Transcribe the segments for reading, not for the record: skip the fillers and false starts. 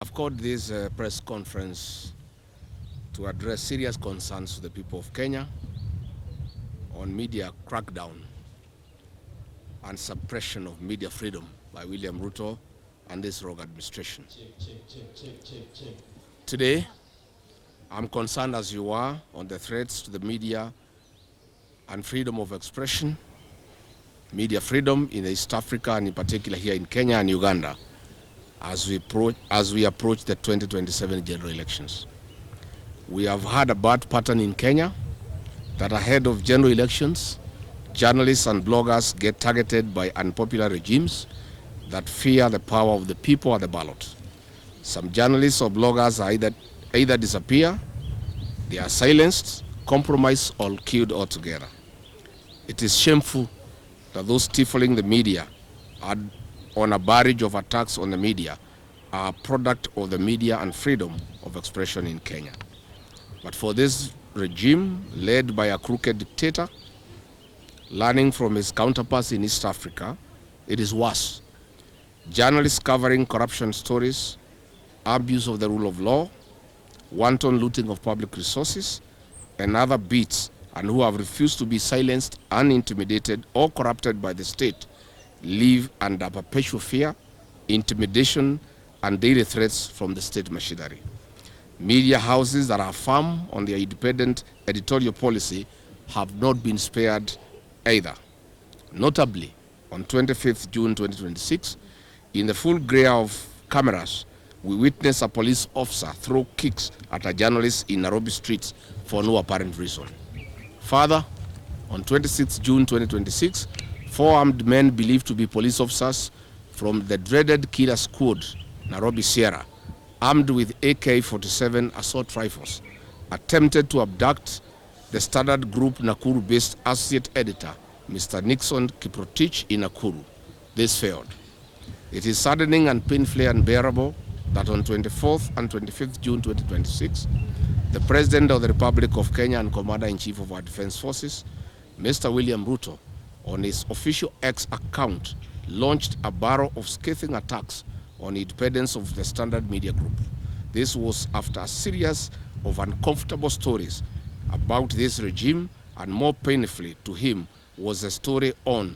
I've called this press conference to address serious concerns to the people of Kenya on media crackdown and suppression of media freedom by William Ruto and this rogue administration. Today, I'm concerned as you are on the threats to the media and freedom of expression, media freedom in East Africa and in particular here in Kenya and Uganda as we approach the 2027 general elections. We have had a bad pattern in Kenya that ahead of general elections, journalists and bloggers get targeted by unpopular regimes that fear the power of the people at the ballot. Some journalists or bloggers are either disappear, they are silenced, compromised, or killed altogether. It is shameful that those stifling the media are on a barrage of attacks on the media are a product of the media and freedom of expression in Kenya. But for this regime, led by a crooked dictator, learning from his counterparts in East Africa, it is worse. Journalists covering corruption stories, abuse of the rule of law, wanton looting of public resources, and other beats, and who have refused to be silenced, unintimidated, or corrupted by the state, live under perpetual fear, intimidation, and daily threats from the state machinery. Media houses that are firm on their independent editorial policy have not been spared either. Notably, on 25th June 2026, in the full glare of cameras, we witnessed a police officer throw kicks at a journalist in Nairobi streets for no apparent reason. Further, on 26th June 2026, four armed men believed to be police officers from the dreaded killer squad, Nairobi Sierra, armed with AK-47 assault rifles, attempted to abduct the Standard Group Nakuru-based associate editor, Mr. Nixon Kiprotich in Nakuru. This failed. It is saddening and painfully unbearable that on 24th and 25th June 2026, the President of the Republic of Kenya and Commander-in-Chief of our Defense Forces, Mr. William Ruto, on his official X account, launched a barrage of scathing attacks on the independence of the Standard Media Group. This was after a series of uncomfortable stories about this regime, and more painfully to him was the story on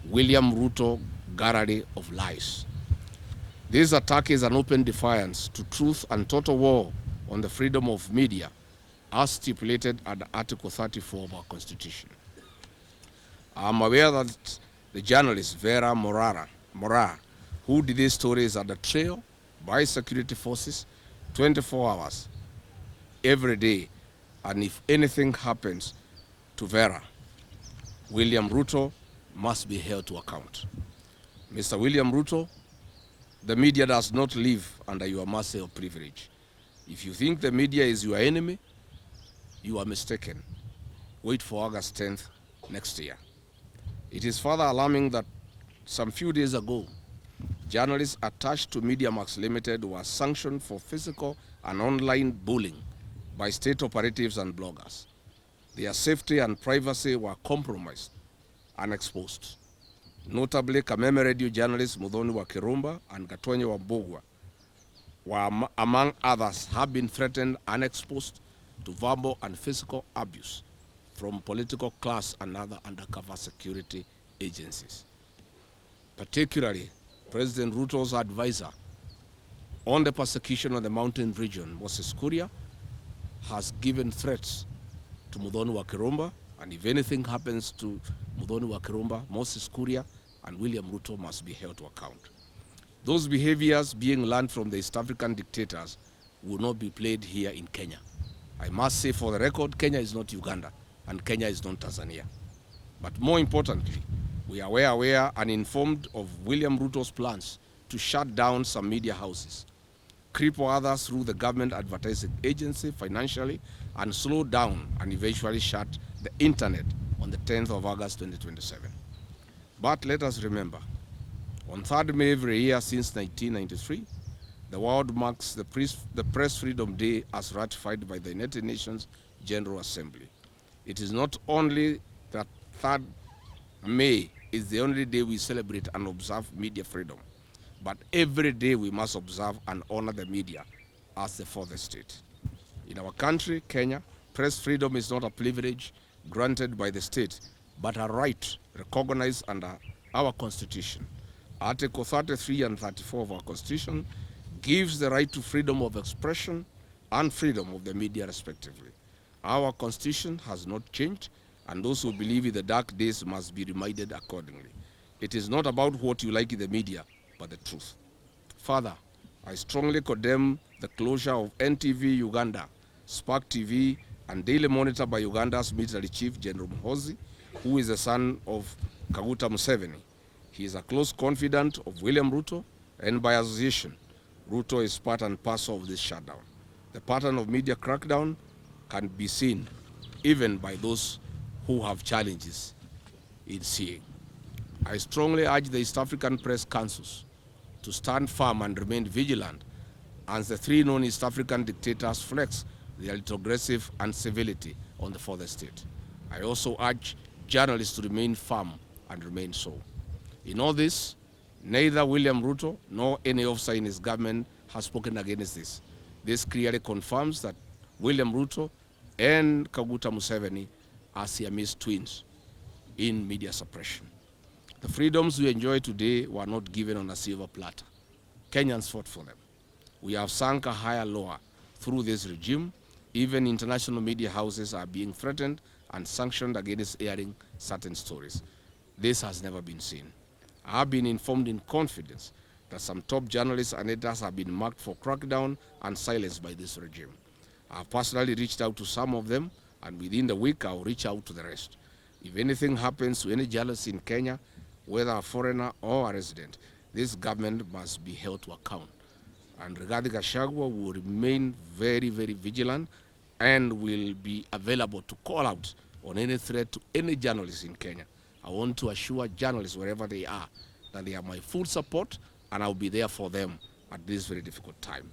William Ruto Gallery of Lies. This attack is an open defiance to truth and total war on the freedom of media as stipulated under Article 34 of our Constitution. I am aware that the journalist Vera Morara, who did these stories under trail by security forces 24 hours every day, and if anything happens to Vera, William Ruto must be held to account. Mr. William Ruto, the media does not live under your mercy or privilege. If you think the media is your enemy, you are mistaken. Wait for August 10th next year. It is further alarming that some few days ago, journalists attached to MediaMax Limited were sanctioned for physical and online bullying by state operatives and bloggers. Their safety and privacy were compromised and exposed. Notably, Kameme Radio journalists Muthoni wa Kirumba and Gachagua wa Bogwa were, among others, have been threatened and exposed to verbal and physical abuse from political class and other undercover security agencies. Particularly, President Ruto's advisor on the persecution of the mountain region, Moses Kuria, has given threats to Muthoni wa Kirumba, and if anything happens to Muthoni wa Kirumba, Moses Kuria and William Ruto must be held to account. Those behaviors being learned from the East African dictators will not be played here in Kenya. I must say for the record, Kenya is not Uganda and Kenya is not Tanzania. But more importantly, we are aware and informed of William Ruto's plans to shut down some media houses, cripple others through the government advertising agency financially, and slow down and eventually shut the internet on the 10th of August 2027. But let us remember, on 3rd May every year since 1993, the world marks the Press Freedom Day as ratified by the United Nations General Assembly. It is not only that 3rd May is the only day we celebrate and observe media freedom, But every day we must observe and honor the media as the fourth estate. In our country, Kenya, press freedom is not a privilege granted by the state, but a right recognized under our Constitution. Article 33 and 34 of our Constitution gives the right to freedom of expression and freedom of the media, respectively. Our Constitution has not changed, and those who believe in the dark days must be reminded accordingly. It is not about what you like in the media, but the truth. Further, I strongly condemn the closure of NTV Uganda, Spark TV, and Daily Monitor by Uganda's military chief, General Muhoozi, who is the son of Kaguta Museveni. He is a close confidant of William Ruto, and by association, Ruto is part and parcel of this shutdown. The pattern of media crackdown can be seen even by those who have challenges in seeing. I strongly urge the East African press councils to stand firm and remain vigilant as the three known East African dictators flex their retrogressive incivility on the fourth estate. I also urge journalists to remain firm and remain so. In all this, neither William Ruto nor any officer in his government has spoken against this. This clearly confirms that William Ruto and Kaguta Museveni are Siamese twins in media suppression. The freedoms we enjoy today were not given on a silver platter. Kenyans fought for them. We have sunk a higher lower through this regime. Even international media houses are being threatened and sanctioned against airing certain stories. This has never been seen. I have been informed in confidence that some top journalists and editors have been marked for crackdown and silenced by this regime. I have personally reached out to some of them, and within the week I will reach out to the rest. If anything happens to any journalist in Kenya, whether a foreigner or a resident, this government must be held to account. And Rigathi Gachagua will remain very, very vigilant and will be available to call out on any threat to any journalist in Kenya. I want to assure journalists wherever they are that they have my full support, and I'll be there for them at this very difficult time.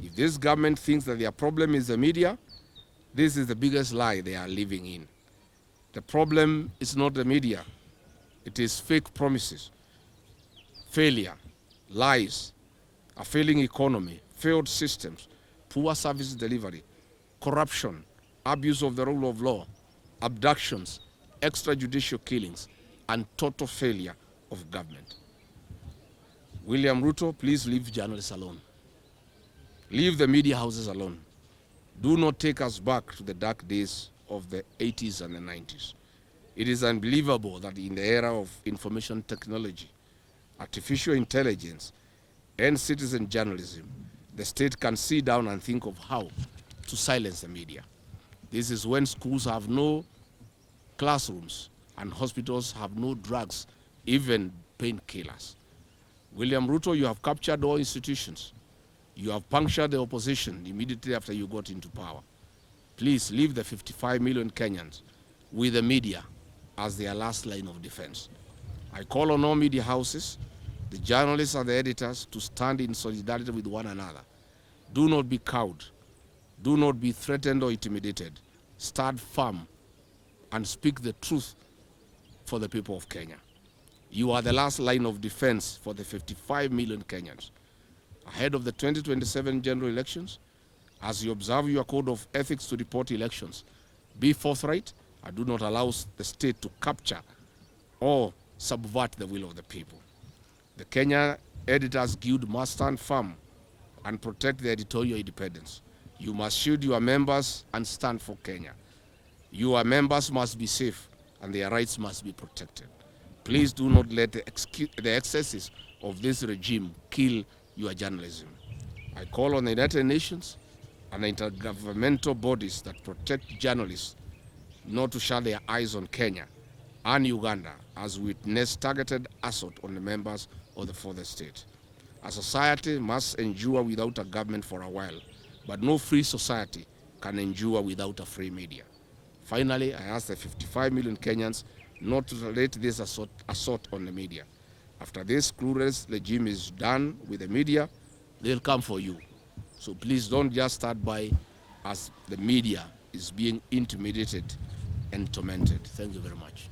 If this government thinks that their problem is the media, this is the biggest lie they are living in. The problem is not the media. It is fake promises, failure, lies, a failing economy, failed systems, poor service delivery, corruption, abuse of the rule of law, abductions, extrajudicial killings, and total failure of government. William Ruto, please leave journalists alone. Leave the media houses alone. Do not take us back to the dark days of the 80s and the 90s. It is unbelievable that in the era of information technology, artificial intelligence, and citizen journalism, the state can sit down and think of how to silence the media. This is when schools have no classrooms and hospitals have no drugs, even painkillers. William Ruto, you have captured all institutions. You have punctured the opposition immediately after you got into power. Please leave the 55 million Kenyans with the media as their last line of defense. I call on all media houses, the journalists and the editors to stand in solidarity with one another. Do not be cowed. Do not be threatened or intimidated. Stand firm and speak the truth for the people of Kenya. You are the last line of defense for the 55 million Kenyans. Ahead of the 2027 general elections, as you observe your code of ethics to report elections, be forthright and do not allow the state to capture or subvert the will of the people. The Kenya Editors Guild must stand firm and protect the editorial independence. You must shield your members and stand for Kenya. Your members must be safe and their rights must be protected. Please do not let the excesses of this regime kill your journalism. I call on the United Nations and intergovernmental bodies that protect journalists not to shut their eyes on Kenya and Uganda as we witness targeted assault on the members of the fourth estate. A society must endure without a government for a while, but no free society can endure without a free media. Finally, I ask the 55 million Kenyans not to tolerate this assault on the media. After this clueless regime is done with the media, they'll come for you. So please don't just start by as the media is being intimidated and tormented. Thank you very much.